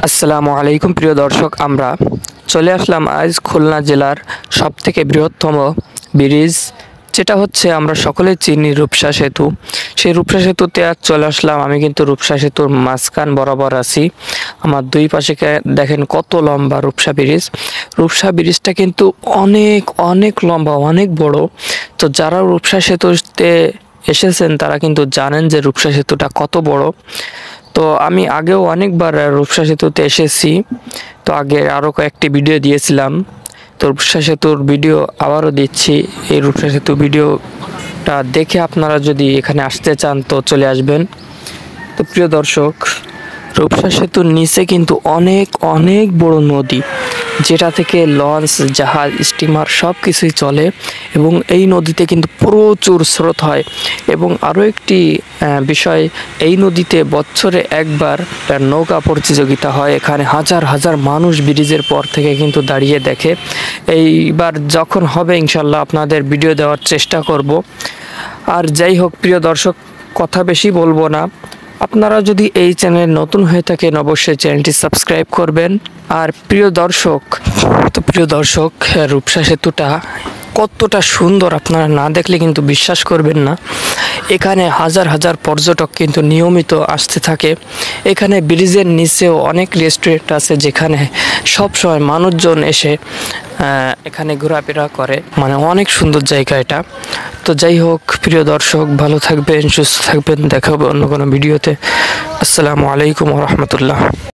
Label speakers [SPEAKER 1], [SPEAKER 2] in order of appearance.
[SPEAKER 1] আসসালামু আলাইকুম প্রিয় দর্শক, আমরা চলে আসলাম আজ খুলনা জেলার সবথেকে বৃহত্তম ব্রিজ, যেটা হচ্ছে আমরা সকলে চিনি রূপসা সেতু। সেই রূপসা সেতুতে আজ চলে আসলাম। আমি কিন্তু রূপসা সেতুর মাঝখান বরাবর আছি। আমার দুই পাশে দেখেন কত লম্বা রূপসা ব্রিজ। রূপসা ব্রিজটা কিন্তু অনেক অনেক লম্বা, অনেক বড়। তো যারা রূপসা সেতুতে এসেছেন তারা কিন্তু জানেন যে রূপসা সেতুটা কত বড়। তো আমি আগেও অনেকবার রূপসা সেতুতে এসেছি। তো আগে আরও কয়েকটি ভিডিও দিয়েছিলাম। তো রূপসা সেতুর ভিডিও আবারও দিচ্ছি। এই রূপসা সেতু ভিডিওটা দেখে আপনারা যদি এখানে আসতে চান তো চলে আসবেন। তো প্রিয় দর্শক, রূপসা সেতুর নিচে কিন্তু অনেক অনেক বড় নদী, যেটা থেকে লঞ্চ, জাহাজ, স্টিমার সব কিছুই চলে এবং এই নদীতে কিন্তু প্রচুর স্রোত হয়। এবং আরও একটি বিষয়, এই নদীতে বছরে একবার নৌকা প্রতিযোগিতা হয়। এখানে হাজার হাজার মানুষ ব্রিজের পর থেকে কিন্তু দাঁড়িয়ে দেখে। এইবার যখন হবে ইনশাল্লাহ আপনাদের ভিডিও দেওয়ার চেষ্টা করব। আর যাই হোক প্রিয় দর্শক, কথা বেশি বলবো না। আপনারা যদি এই চ্যানেলে নতুন হয়ে থাকেন অবশ্যই চ্যানেলটি সাবস্ক্রাইব করবেন। আর প্রিয় দর্শক, রূপসা সেতুটা কতটা সুন্দর আপনারা না দেখলে কিন্তু বিশ্বাস করবেন না। এখানে হাজার হাজার পর্যটক কিন্তু নিয়মিত আসতে থাকে। এখানে ব্রিজের নিচেও অনেক রেস্টুরেন্ট আছে, যেখানে সব সময় মানুষজন এসে এখানে ঘোরাফেরা করে। মানে অনেক সুন্দর জায়গা এটা। তো যাই হোক প্রিয় দর্শক, ভালো থাকবেন, সুস্থ থাকবেন। দেখা হবে অন্য কোনো ভিডিওতে। আসসালামু আলাইকুম ওয়া রাহমাতুল্লাহ।